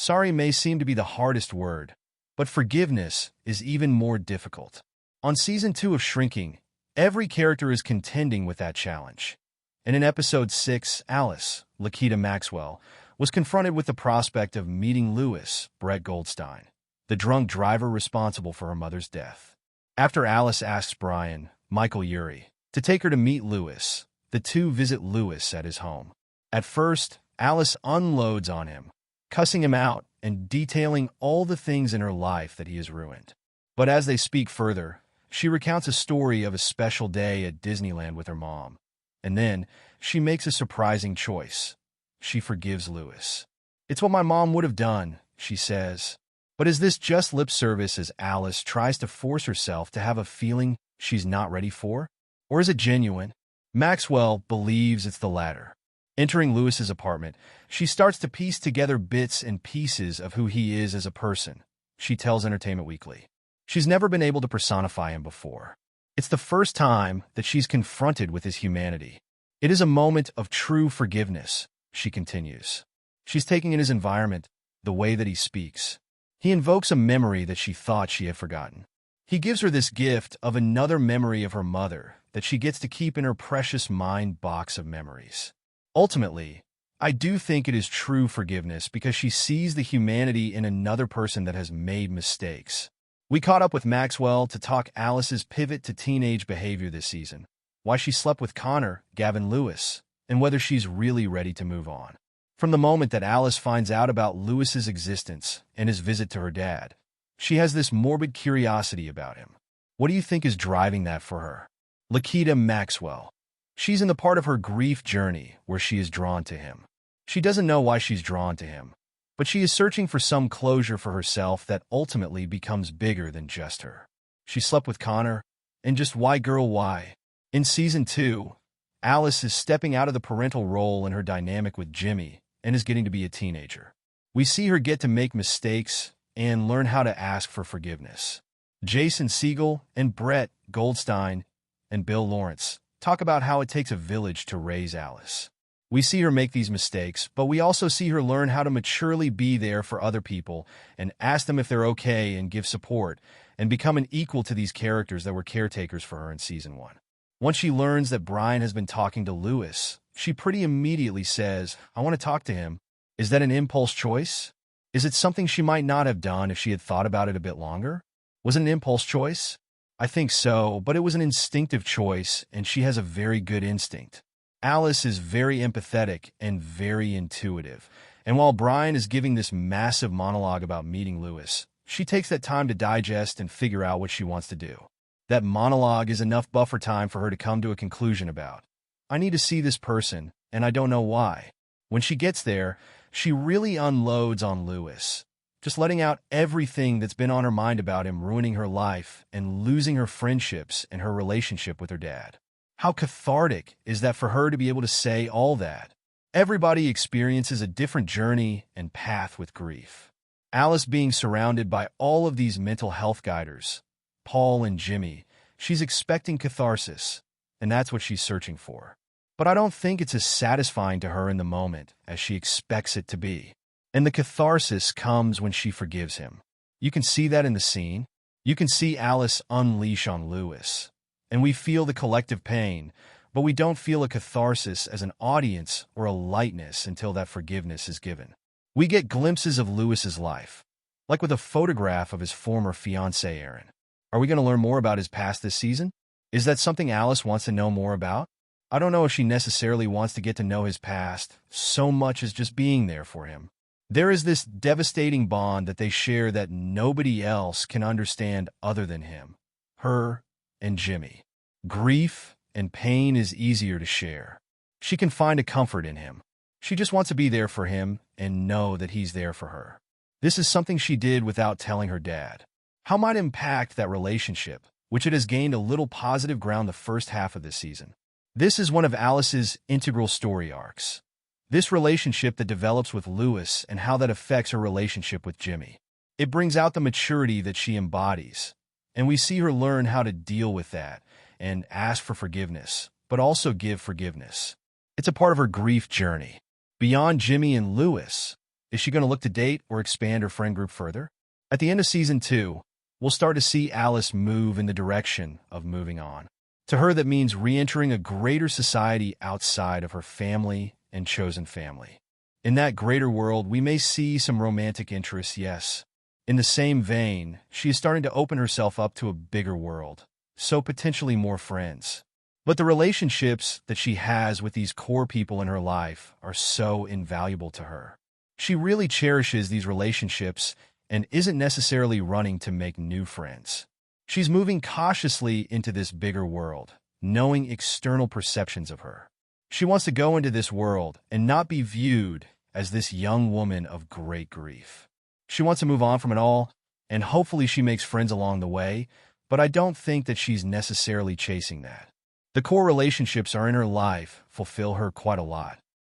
Sorry may seem to be the hardest word, but forgiveness is even more difficult. On Season 2 of Shrinking, every character is contending with that challenge. And in Episode 6, Alice, Lukita Maxwell, was confronted with the prospect of meeting Lewis, Brett Goldstein, the drunk driver responsible for her mother's death. After Alice asks Brian, Michael Urie, to take her to meet Lewis, the two visit Lewis at his home. At first, Alice unloads on him, cussing him out and detailing all the things in her life that he has ruined. But as they speak further, she recounts a story of a special day at Disneyland with her mom. And then, she makes a surprising choice. She forgives Lewis. It's what my mom would have done, she says. But is this just lip service as Alice tries to force herself to have a feeling she's not ready for? Or is it genuine? Maxwell believes it's the latter. Entering Lewis's apartment, she starts to piece together bits and pieces of who he is as a person, she tells Entertainment Weekly. She's never been able to personify him before. It's the first time that she's confronted with his humanity. It is a moment of true forgiveness, she continues. She's taking in his environment, the way that he speaks. He invokes a memory that she thought she had forgotten. He gives her this gift of another memory of her mother that she gets to keep in her precious mind box of memories. Ultimately, I do think it is true forgiveness because she sees the humanity in another person that has made mistakes. We caught up with Maxwell to talk Alice's pivot to teenage behavior this season, why she slept with Connor, Gavin Lewis, and whether she's really ready to move on. From the moment that Alice finds out about Lewis's existence and his visit to her dad, she has this morbid curiosity about him. What do you think is driving that for her? Lukita Maxwell. She's in the part of her grief journey where she is drawn to him. She doesn't know why she's drawn to him, but she is searching for some closure for herself that ultimately becomes bigger than just her. She slept with Connor, and just why, girl, why? In Season 2, Alice is stepping out of the parental role in her dynamic with Jimmy and is getting to be a teenager. We see her get to make mistakes and learn how to ask for forgiveness. Jason Segel and Brett Goldstein and Bill Lawrence talk about how it takes a village to raise Alice. We see her make these mistakes, but we also see her learn how to maturely be there for other people and ask them if they're okay and give support and become an equal to these characters that were caretakers for her in Season 1. Once she learns that Brian has been talking to Lewis, she pretty immediately says, I want to talk to him. Is that an impulse choice? Is it something she might not have done if she had thought about it a bit longer? Was it an impulse choice? I think so, but it was an instinctive choice, and she has a very good instinct. Alice is very empathetic and very intuitive, and while Brian is giving this massive monologue about meeting Lewis, she takes that time to digest and figure out what she wants to do. That monologue is enough buffer time for her to come to a conclusion about. I need to see this person, and I don't know why. When she gets there, she really unloads on Lewis, just letting out everything that's been on her mind about him ruining her life and losing her friendships and her relationship with her dad. How cathartic is that for her to be able to say all that? Everybody experiences a different journey and path with grief. Alice being surrounded by all of these mental health guiders, Paul and Jimmy, she's expecting catharsis, and that's what she's searching for. But I don't think it's as satisfying to her in the moment as she expects it to be. And the catharsis comes when she forgives him. You can see that in the scene. You can see Alice unleash on Lewis. And we feel the collective pain, but we don't feel a catharsis as an audience or a lightness until that forgiveness is given. We get glimpses of Lewis's life, like with a photograph of his former fiancée, Erin. Are we going to learn more about his past this season? Is that something Alice wants to know more about? I don't know if she necessarily wants to get to know his past so much as just being there for him. There is this devastating bond that they share that nobody else can understand other than him, her, and Jimmy. Grief and pain is easier to share. She can find a comfort in him. She just wants to be there for him and know that he's there for her. This is something she did without telling her dad. How might it impact that relationship, which it has gained a little positive ground the first half of this season? This is one of Alice's integral story arcs. This relationship that develops with Lewis and how that affects her relationship with Jimmy. It brings out the maturity that she embodies, and we see her learn how to deal with that and ask for forgiveness, but also give forgiveness. It's a part of her grief journey. Beyond Jimmy and Lewis, Is she going to look to date or expand her friend group further? At the end of Season 2, we'll start to see Alice move in the direction of moving on. To her, that means re-entering a greater society outside of her family and chosen family. In that greater world, we may see some romantic interests, yes. In the same vein, she is starting to open herself up to a bigger world, so potentially more friends. But the relationships that she has with these core people in her life are so invaluable to her. She really cherishes these relationships and isn't necessarily running to make new friends. She's moving cautiously into this bigger world, knowing external perceptions of her. She wants to go into this world and not be viewed as this young woman of great grief. She wants to move on from it all, and hopefully she makes friends along the way, but I don't think that she's necessarily chasing that. The core relationships are in her life fulfill her quite a lot.